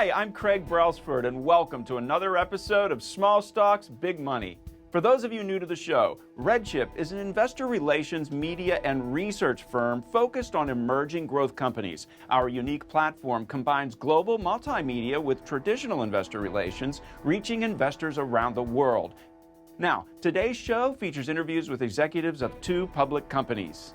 Hi, I'm Craig Brailsford, and welcome to another episode of Small Stocks, Big Money. For those of you new to the show, RedChip is an investor relations, media, and research firm focused on emerging growth companies. Our unique platform combines global multimedia with traditional investor relations, reaching investors around the world. Now, today's show features interviews with executives of two public companies.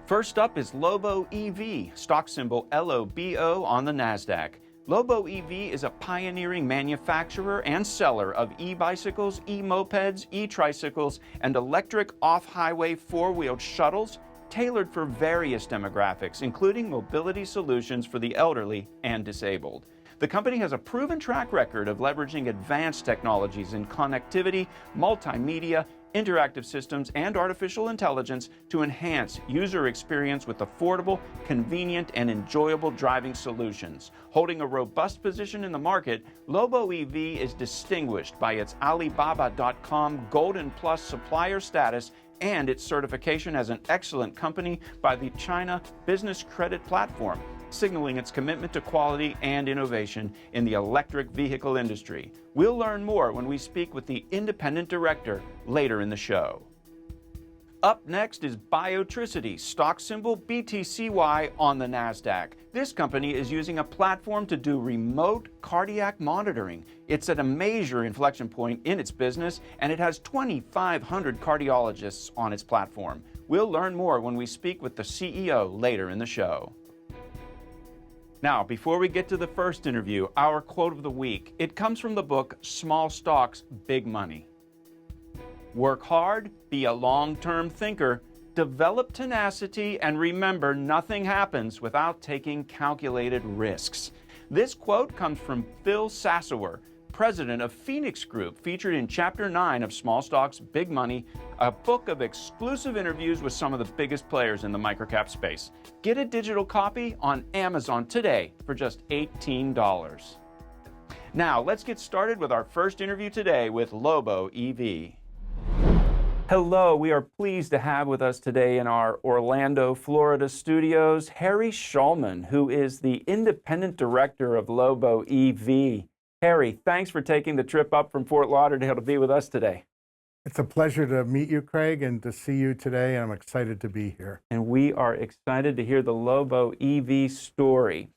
First up is Lobo EV, stock symbol LOBO on the NASDAQ. Lobo EV is a pioneering manufacturer and seller of e-bicycles, e-mopeds, e-tricycles, and electric off-highway four-wheeled shuttles tailored for various demographics, including mobility solutions for the elderly and disabled. The company has a proven track record of leveraging advanced technologies in connectivity, multimedia, interactive systems, and artificial intelligence to enhance user experience with affordable, convenient, and enjoyable driving solutions. Holding a robust position in the market, Lobo EV is distinguished by its Alibaba.com Golden Plus supplier status and its certification as an excellent company by the China Business Credit Platform, signaling its commitment to quality and innovation in the electric vehicle industry. We'll learn more when we speak with the independent director later in the show. Up next is Biotricity, stock symbol BTCY on the NASDAQ. This company is using a platform to do remote cardiac monitoring. It's at a major inflection point in its business, and it has 2,500 cardiologists on its platform. We'll learn more when we speak with the CEO later in the show. Now, before we get to the first interview, our quote of the week. It comes from the book Small Stocks, Big Money. Work hard, be a long-term thinker, develop tenacity, and remember nothing happens without taking calculated risks. This quote comes from Phil Sassower, president of Phoenix Group, featured in Chapter 9 of Small Stocks, Big Money, a book of exclusive interviews with some of the biggest players in the microcap space. Get a digital copy on Amazon today for just $18. Now, let's get started with our first interview today with Lobo EV. Hello, we are pleased to have with us today in our Orlando, Florida studios, Harry Shulman, who is the independent director of Lobo EV. Harry, thanks for taking the trip up from Fort Lauderdale to be with us today. It's a pleasure to meet you, Craig, and to see you today, and I'm excited to be here. And we are excited to hear the Lobo EV story.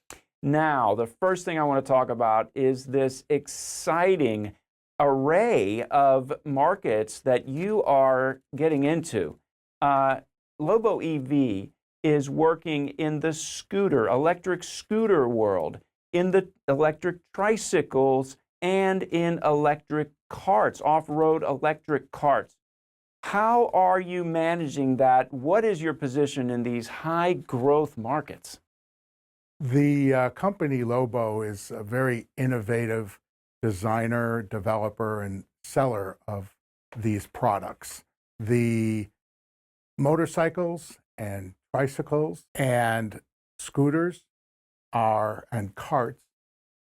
Now, the first thing I want to talk about is this exciting array of markets that you are getting into. Lobo EV is working in the electric scooter world, in the electric tricycles, and in electric carts, off-road electric carts. How are you managing that? What is your position in these high-growth markets? The company Lobo is a very innovative designer, developer, and seller of these products. The motorcycles and tricycles and scooters and carts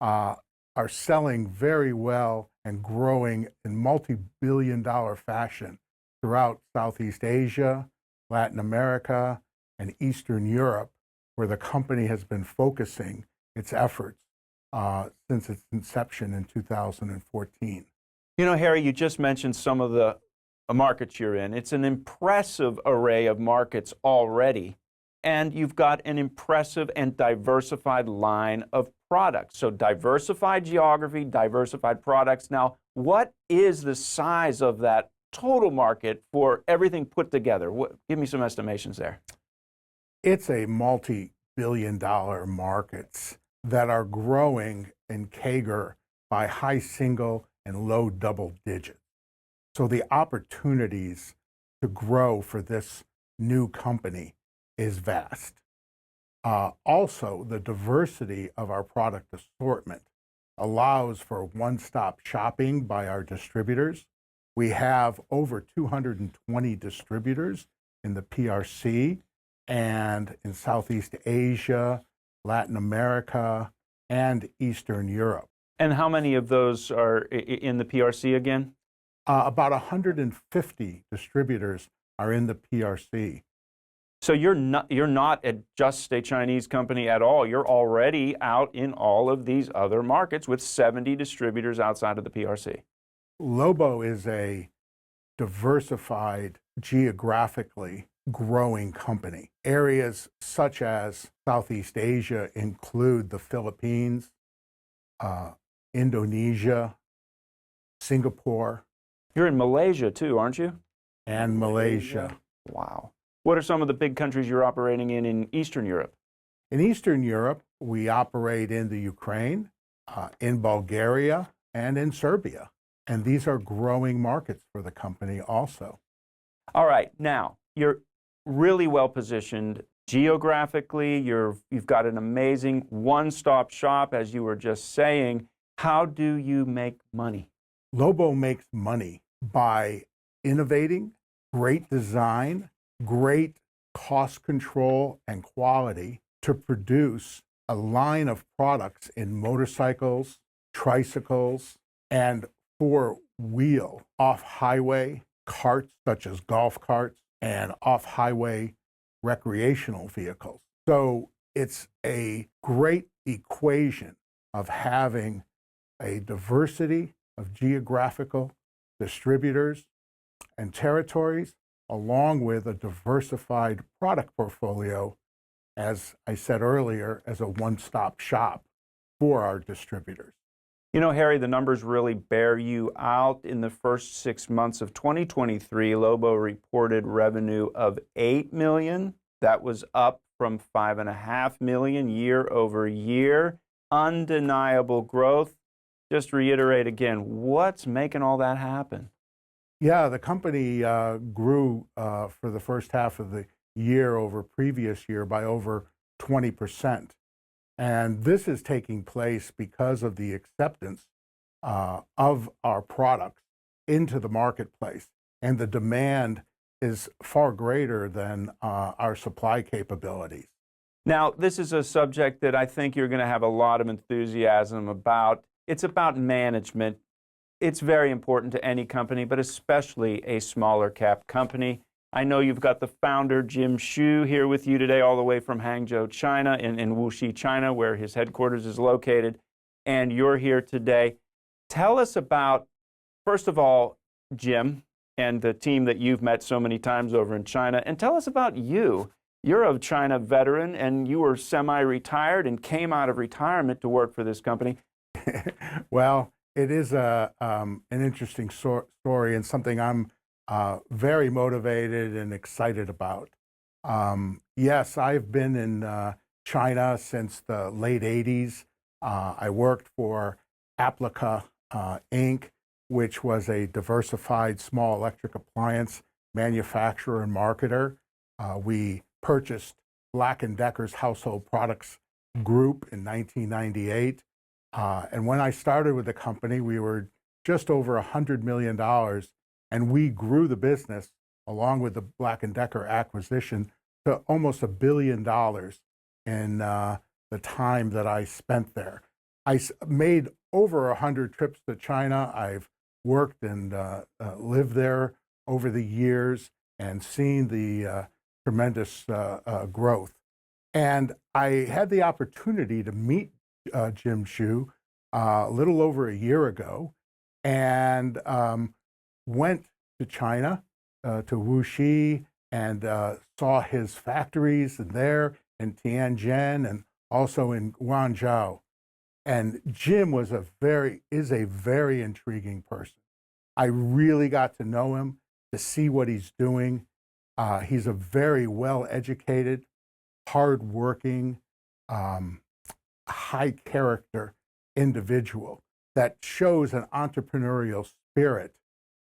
are selling very well and growing in multi-billion-dollar fashion throughout Southeast Asia, Latin America, and Eastern Europe, where the company has been focusing its efforts since its inception in 2014. You know, Harry, you just mentioned some of the markets you're in. It's an impressive array of markets already, and you've got an impressive and diversified line of products. So diversified geography, diversified products. Now, what is the size of that total market for everything put together? Give me some estimations there. It's a multi-billion-dollar markets that are growing in CAGR by high single and low double digits. So the opportunities to grow for this new company is vast. Also, the diversity of our product assortment allows for one-stop shopping by our distributors. We have over 220 distributors in the PRC and in Southeast Asia, Latin America, and Eastern Europe. And how many of those are in the PRC again? About 150 distributors are in the PRC. So you're not just a Chinese company at all. You're already out in all of these other markets with 70 distributors outside of the PRC. Lobo is a diversified, geographically growing company. Areas such as Southeast Asia include the Philippines, Indonesia, Singapore, You're in Malaysia too, aren't you? and Malaysia. Wow. What are some of the big countries you're operating in Eastern Europe? In Eastern Europe, we operate in the Ukraine, in Bulgaria, and in Serbia. And these are growing markets for the company also. All right. Now, you're really well positioned geographically. You've got an amazing one-stop shop, as you were just saying. How do you make money? Lobo makes money by innovating, great design, great cost control and quality to produce a line of products in motorcycles, tricycles, and four-wheel off-highway carts such as golf carts and off-highway recreational vehicles. So it's a great equation of having a diversity of geographical distributors and territories, along with a diversified product portfolio, as I said earlier, as a one-stop shop for our distributors. You know, Harry, the numbers really bear you out. In the first 6 months of 2023, Lobo reported revenue of $8 million. That was up from $5.5 million year over year. Undeniable growth. Just reiterate again, what's making all that happen? Yeah, the company grew for the first half of the year over previous year by over 20%. And this is taking place because of the acceptance of our products into the marketplace. And the demand is far greater than our supply capabilities. Now, this is a subject that I think you're going to have a lot of enthusiasm about. It's about management. It's very important to any company, but especially a smaller cap company. I know you've got the founder, Jim Xu, here with you today, all the way from Hangzhou, China, in Wuxi, China, where his headquarters is located. And you're here today. Tell us about, first of all, Jim and the team that you've met so many times over in China. And tell us about you. You're a China veteran, and you were semi-retired and came out of retirement to work for this company. Well, it is an interesting story and something I'm very motivated and excited about. Yes, I've been in China since the late 80s. I worked for Applica Inc., which was a diversified small electric appliance manufacturer and marketer. We purchased Black & Decker's Household Products Group in 1998. And when I started with the company, we were just over $100 million, and we grew the business along with the Black & Decker acquisition to almost $1 billion in the time that I spent there. I made over 100 trips to China. I've worked and lived there over the years and seen the tremendous growth. And I had the opportunity to meet Jim Xu a little over a year ago, and went to China, to Wuxi, and saw his factories there in Tianjin and also in Guangzhou. And Jim is a very intriguing person. I really got to know him, to see what he's doing. He's a very well-educated, hardworking, high character individual that shows an entrepreneurial spirit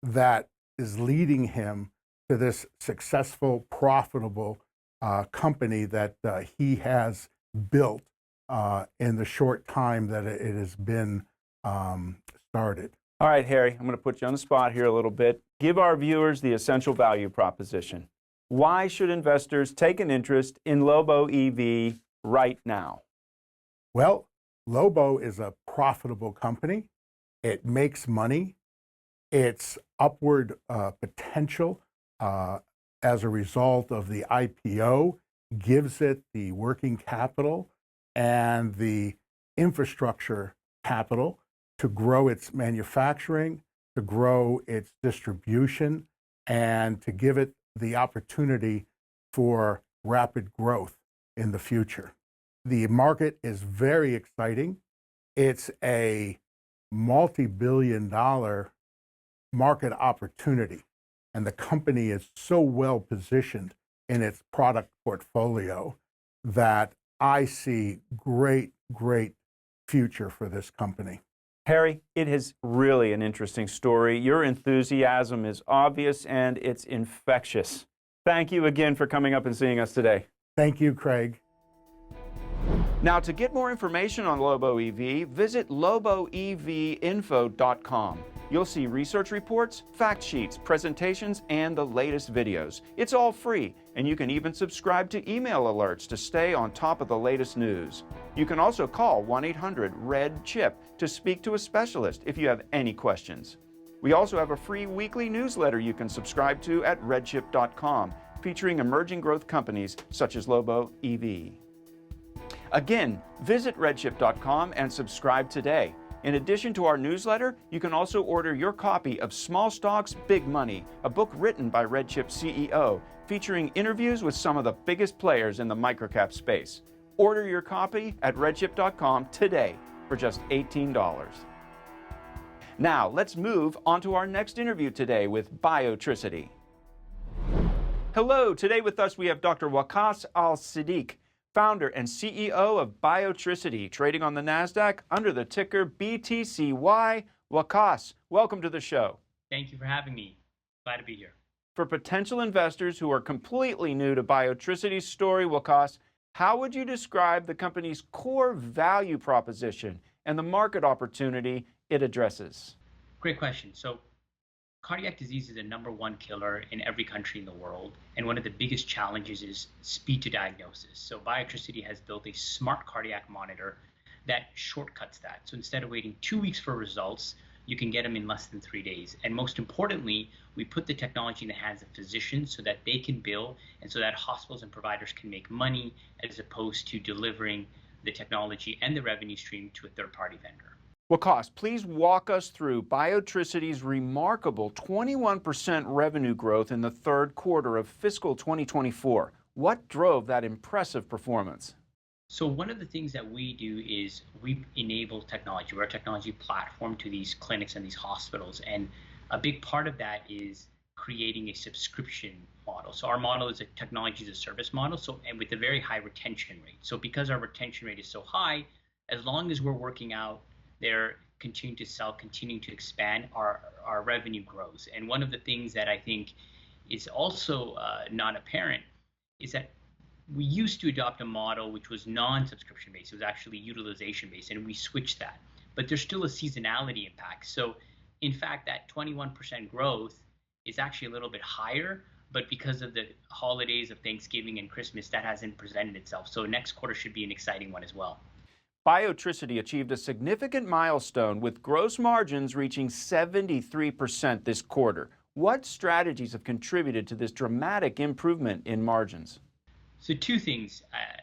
that is leading him to this successful, profitable company that he has built in the short time that it has been started. All right, Harry, I'm going to put you on the spot here a little bit. Give our viewers the essential value proposition. Why should investors take an interest in Lobo EV right now? Well, Lobo is a profitable company. It makes money. Its upward potential as a result of the IPO gives it the working capital and the infrastructure capital to grow its manufacturing, to grow its distribution, and to give it the opportunity for rapid growth in the future. The market is very exciting. It's a multi-billion-dollar market opportunity, and the company is so well positioned in its product portfolio that I see great future for this company. Harry, it is really an interesting story. Your enthusiasm is obvious and it's infectious. Thank you again for coming up and seeing us today. Thank you, Craig. Now, to get more information on Lobo EV, visit loboevinfo.com. You'll see research reports, fact sheets, presentations, and the latest videos. It's all free, and you can even subscribe to email alerts to stay on top of the latest news. You can also call 1-800-RED-CHIP to speak to a specialist if you have any questions. We also have a free weekly newsletter you can subscribe to at redchip.com, featuring emerging growth companies such as Lobo EV. Again, visit redchip.com and subscribe today. In addition to our newsletter, you can also order your copy of Small Stocks, Big Money, a book written by RedChip CEO, featuring interviews with some of the biggest players in the microcap space. Order your copy at redchip.com today for just $18. Now, let's move on to our next interview today with Biotricity. Hello, today with us we have Dr. Waqas Al-Siddiq, founder and CEO of Biotricity, trading on the NASDAQ under the ticker BTCY. Waqas, welcome to the show. Thank you for having me. Glad to be here. For potential investors who are completely new to Biotricity's story, Waqas, how would you describe the company's core value proposition and the market opportunity it addresses? Great question. So, cardiac disease is the #1 killer in every country in the world, and one of the biggest challenges is speed to diagnosis. So Biotricity has built a smart cardiac monitor that shortcuts that. So instead of waiting 2 weeks for results, you can get them in less than 3 days. And most importantly, we put the technology in the hands of physicians so that they can bill and so that hospitals and providers can make money as opposed to delivering the technology and the revenue stream to a third-party vendor. Waqas, please walk us through Biotricity's remarkable 21% revenue growth in the third quarter of fiscal 2024. What drove that impressive performance? So one of the things that we do is we enable technology. We're a technology platform to these clinics and these hospitals. And a big part of that is creating a subscription model. So our model is a technology as a service model, and with a very high retention rate. So because our retention rate is so high, as long as we're working out, they're continuing to sell, continuing to expand, our revenue grows. And one of the things that I think is also not apparent is that we used to adopt a model which was non-subscription based. It was actually utilization based, and we switched that. But there's still a seasonality impact. So in fact, that 21% growth is actually a little bit higher, but because of the holidays of Thanksgiving and Christmas, that hasn't presented itself. So next quarter should be an exciting one as well. Biotricity achieved a significant milestone with gross margins reaching 73% this quarter. What strategies have contributed to this dramatic improvement in margins? So two things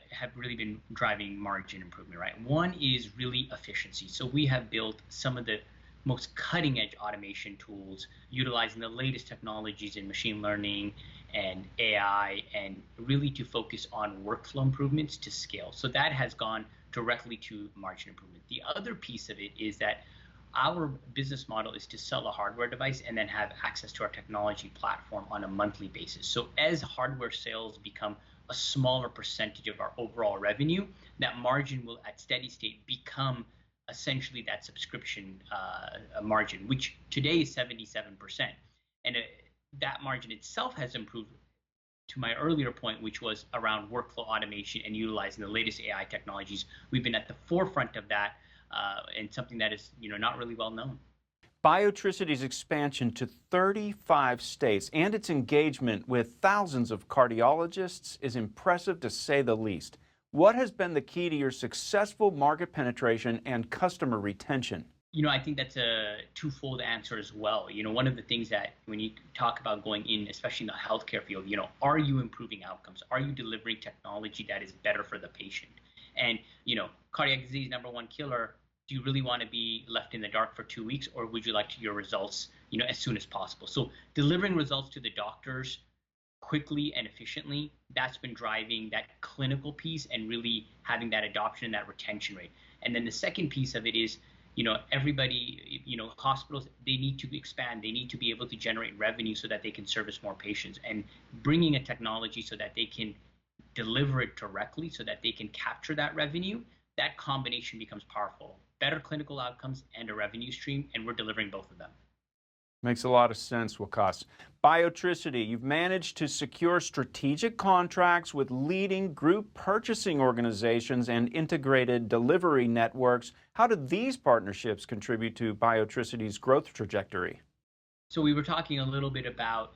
have really been driving margin improvement, right? One is really efficiency. So we have built some of the most cutting edge automation tools utilizing the latest technologies in machine learning and AI, and really to focus on workflow improvements to scale. So that has gone directly to margin improvement. The other piece of it is that our business model is to sell a hardware device and then have access to our technology platform on a monthly basis. So as hardware sales become a smaller percentage of our overall revenue, that margin will at steady state become essentially that subscription margin, which today is 77%. And that margin itself has improved to my earlier point, which was around workflow automation and utilizing the latest AI technologies. We've been at the forefront of that, and something that is not really well known. Biotricity's expansion to 35 states and its engagement with thousands of cardiologists is impressive to say the least. What has been the key to your successful market penetration and customer retention? I think that's a twofold answer as well. One of the things that when you talk about going in, especially in the healthcare field, are you improving outcomes? Are you delivering technology that is better for the patient? And, cardiac disease, number one killer. Do you really want to be left in the dark for 2 weeks, or would you like your results, as soon as possible? So delivering results to the doctors quickly and efficiently, that's been driving that clinical piece and really having that adoption and that retention rate. And then the second piece of it is, everybody, hospitals, they need to expand. They need to be able to generate revenue so that they can service more patients, and bringing a technology so that they can deliver it directly so that they can capture that revenue. That combination becomes powerful. Better clinical outcomes and a revenue stream, and we're delivering both of them. Makes a lot of sense, Waqas. Biotricity, you've managed to secure strategic contracts with leading group purchasing organizations and integrated delivery networks. How do these partnerships contribute to Biotricity's growth trajectory? So we were talking a little bit about,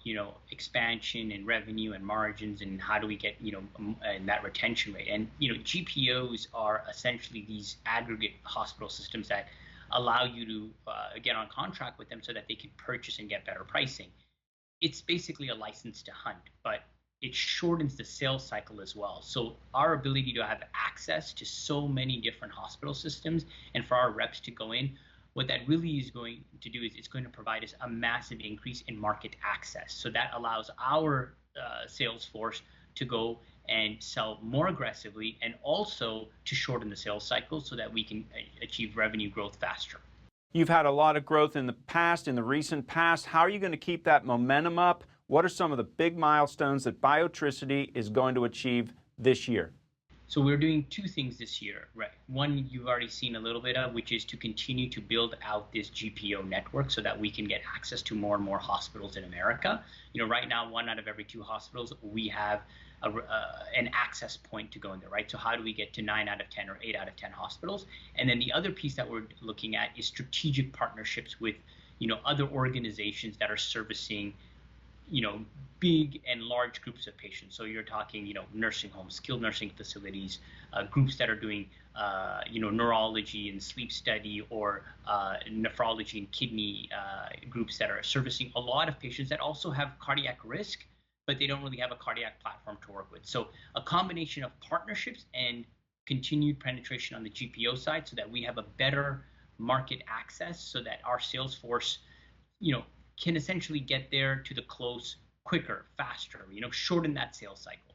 expansion and revenue and margins, and how do we get, and that retention rate. And, GPOs are essentially these aggregate hospital systems that allow you to get on contract with them so that they can purchase and get better pricing. It's basically a license to hunt, but it shortens the sales cycle as well. So our ability to have access to so many different hospital systems, and for our reps to go in, what that really is going to do is it's going to provide us a massive increase in market access. So that allows our sales force to go and sell more aggressively, and also to shorten the sales cycle so that we can achieve revenue growth faster. You've had a lot of growth in the recent past. How are you going to keep that momentum up? What are some of the big milestones that Biotricity is going to achieve this year? So we're doing two things this year, right? One you've already seen a little bit of, which is to continue to build out this GPO network so that we can get access to more and more hospitals in America. Right now, 1 out of every 2 hospitals, we have an access point to go in there, right? So how do we get to 9 out of 10 or 8 out of 10 hospitals? And then the other piece that we're looking at is strategic partnerships with, other organizations that are servicing, big and large groups of patients. So you're talking, nursing homes, skilled nursing facilities, groups that are doing, neurology and sleep study, or nephrology and kidney groups that are servicing a lot of patients that also have cardiac risk, but they don't really have a cardiac platform to work with. So a combination of partnerships and continued penetration on the GPO side, so that we have a better market access, so that our sales force, can essentially get there to the close quicker, faster, shorten that sales cycle.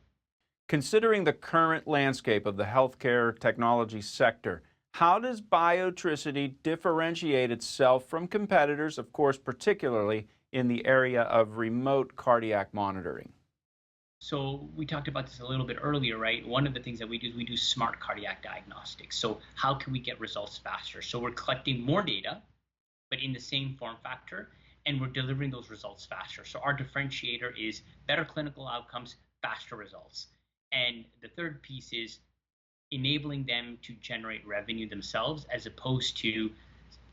Considering the current landscape of the healthcare technology sector, how does Biotricity differentiate itself from competitors, of course, particularly in the area of remote cardiac monitoring? So we talked about this a little bit earlier, right? One of the things that we do is we do smart cardiac diagnostics. So how can we get results faster? So we're collecting more data, but in the same form factor, and we're delivering those results faster. So our differentiator is better clinical outcomes, faster results. And the third piece is enabling them to generate revenue themselves, as opposed to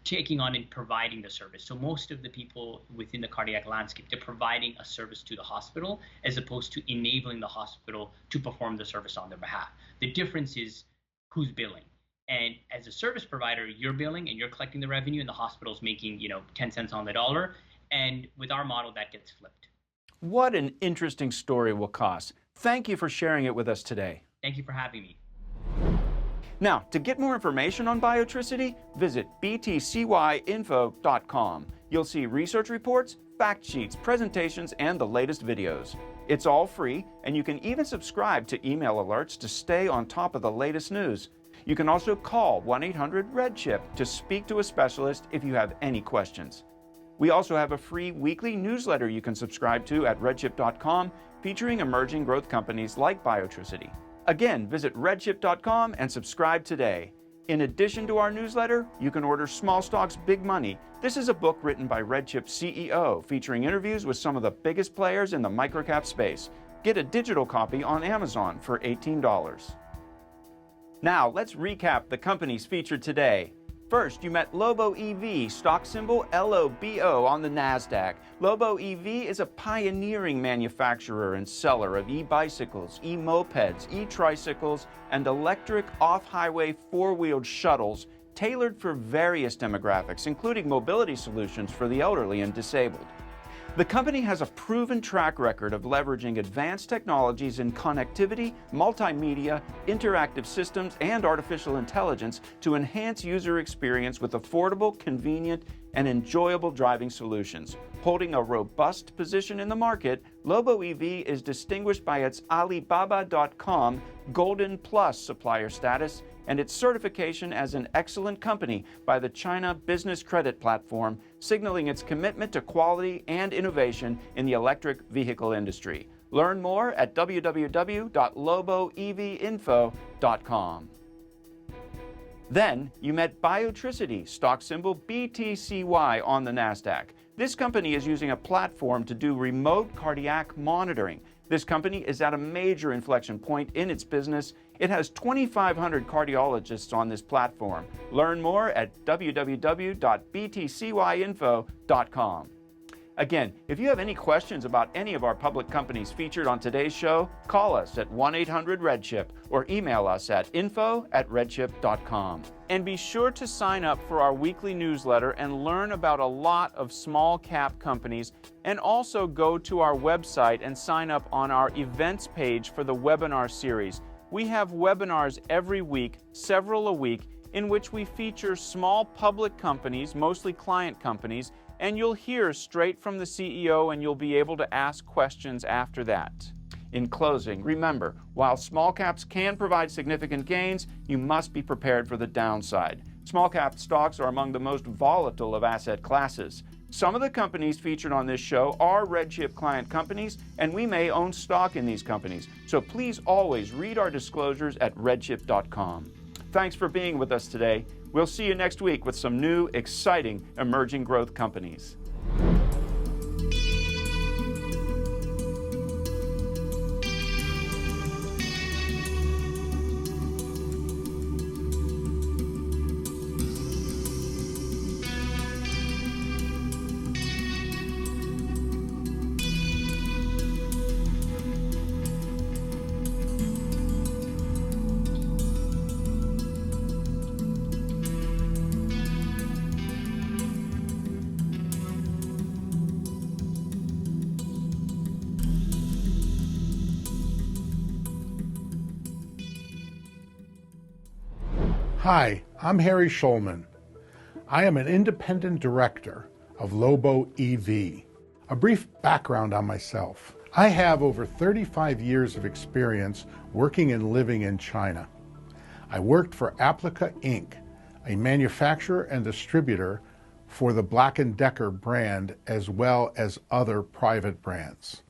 taking on and providing the service. So most of the people within the cardiac landscape, they're providing a service to the hospital, as opposed to enabling the hospital to perform the service on their behalf. The difference is who's billing. And as a service provider, you're billing and you're collecting the revenue, and the hospital's making, 10 cents on the dollar. And with our model, that gets flipped. What an interesting story, Waqas. Thank you for sharing it with us today. Thank you for having me. Now, to get more information on Biotricity, visit btcyinfo.com. You'll see research reports, fact sheets, presentations, and the latest videos. It's all free, and you can even subscribe to email alerts to stay on top of the latest news. You can also call 1-800-RedChip to speak to a specialist if you have any questions. We also have a free weekly newsletter you can subscribe to at redchip.com, featuring emerging growth companies like Biotricity. Again, visit redchip.com and subscribe today. In addition to our newsletter, you can order Small Stocks, Big Money. This is a book written by RedChip's CEO, featuring interviews with some of the biggest players in the microcap space. Get a digital copy on Amazon for $18. Now, let's recap the companies featured today. First, you met Lobo EV, stock symbol LOBO on the NASDAQ. Lobo EV is a pioneering manufacturer and seller of e-bicycles, e-mopeds, e-tricycles, and electric off-highway four-wheeled shuttles tailored for various demographics, including mobility solutions for the elderly and disabled. The company has a proven track record of leveraging advanced technologies in connectivity, multimedia, interactive systems, and artificial intelligence to enhance user experience with affordable, convenient, and enjoyable driving solutions. Holding a robust position in the market, Lobo EV is distinguished by its Alibaba.com Golden Plus supplier status and its certification as an excellent company by the China Business Credit Platform, signaling its commitment to quality and innovation in the electric vehicle industry. Learn more at www.loboevinfo.com. Then you met Biotricity, stock symbol BTCY on the NASDAQ. This company is using a platform to do remote cardiac monitoring. This company is at a major inflection point in its business. It has 2,500 cardiologists on this platform. Learn more at www.btcyinfo.com. Again, if you have any questions about any of our public companies featured on today's show, call us at 1-800-RedChip or email us at info@redchip.com. And be sure to sign up for our weekly newsletter and learn about a lot of small cap companies, and also go to our website and sign up on our events page for the webinar series. We have webinars every week, several a week, in which we feature small public companies, mostly client companies, and you'll hear straight from the CEO and you'll be able to ask questions after that. In closing, remember, while small caps can provide significant gains, you must be prepared for the downside. Small cap stocks are among the most volatile of asset classes. Some of the companies featured on this show are RedChip client companies, and we may own stock in these companies. So please always read our disclosures at redchip.com. Thanks for being with us today. We'll see you next week with some new, exciting, emerging growth companies. Hi, I'm Harry Schulman. I am an independent director of Lobo EV. A brief background on myself. I have over 35 years of experience working and living in China. I worked for Applica Inc., a manufacturer and distributor for the Black & Decker brand as well as other private brands.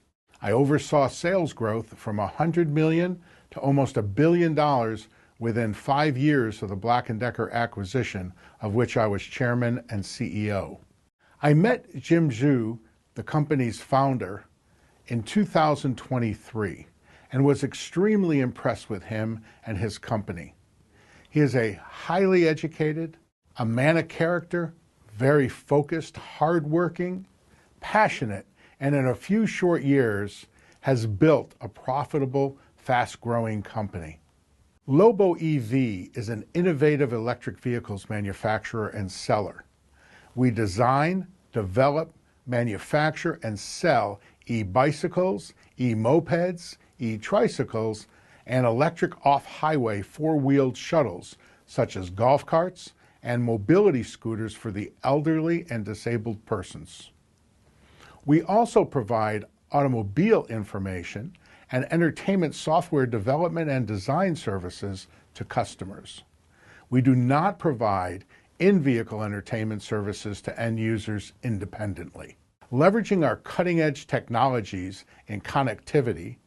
I oversaw sales growth from $100 million to almost $1 billion within 5 years of the Black & Decker acquisition, of which I was chairman and CEO. I met Jim Zhu, the company's founder, in 2023 and was extremely impressed with him and his company. He is a highly educated, a man of character, very focused, hardworking, passionate, and in a few short years has built a profitable, fast-growing company. Lobo EV is an innovative electric vehicles manufacturer and seller. We design, develop, manufacture, and sell e-bicycles, e-mopeds, e-tricycles, and electric off-highway four-wheeled shuttles, such as golf carts and mobility scooters for the elderly and disabled persons. We also provide automobile information and entertainment software development and design services to customers. We do not provide in-vehicle entertainment services to end users independently. Leveraging our cutting-edge technologies in connectivity,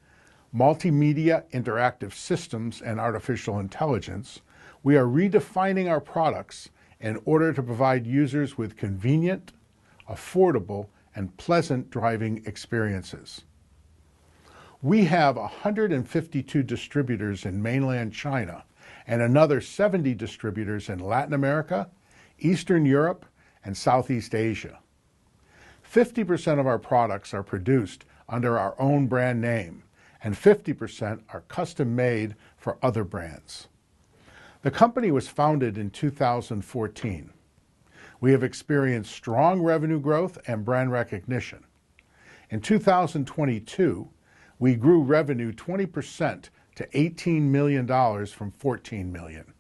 multimedia interactive systems, and artificial intelligence, we are redefining our products in order to provide users with convenient, affordable, and pleasant driving experiences. We have 152 distributors in mainland China and another 70 distributors in Latin America, Eastern Europe, and Southeast Asia. 50% of our products are produced under our own brand name, and 50% are custom made for other brands. The company was founded in 2014. We have experienced strong revenue growth and brand recognition. In 2022, we grew revenue 20% to $18 million from $14 million.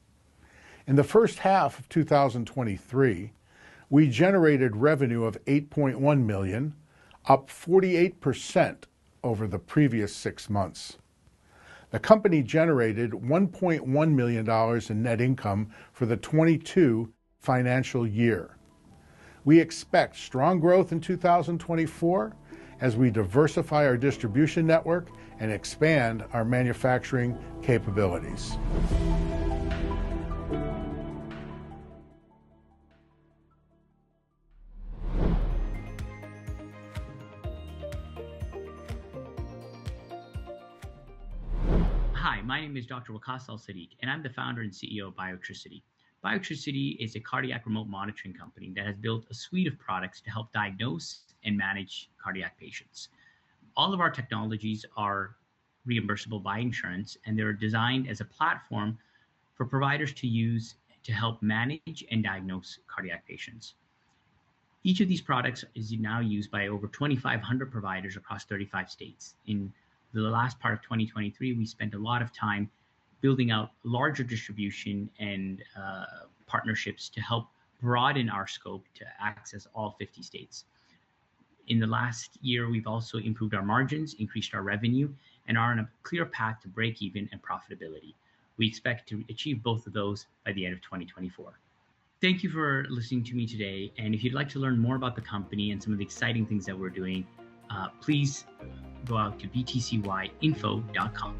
In the first half of 2023, we generated revenue of $8.1 million, up 48% over the previous 6 months. The company generated $1.1 million in net income for the 22 financial year. We expect strong growth in 2024 as we diversify our distribution network and expand our manufacturing capabilities. Hi, my name is Dr. Waqas Al-Sadiq, and I'm the founder and CEO of Biotricity. Biotricity is a cardiac remote monitoring company that has built a suite of products to help diagnose and manage cardiac patients. All of our technologies are reimbursable by insurance, and they're designed as a platform for providers to use to help manage and diagnose cardiac patients. Each of these products is now used by over 2,500 providers across 35 states. In the last part of 2023, we spent a lot of time building out larger distribution and partnerships to help broaden our scope to access all 50 states. In the last year, we've also improved our margins, increased our revenue, and are on a clear path to break even and profitability. We expect to achieve both of those by the end of 2024. Thank you for listening to me today. And if you'd like to learn more about the company and some of the exciting things that we're doing, please go out to btcyinfo.com.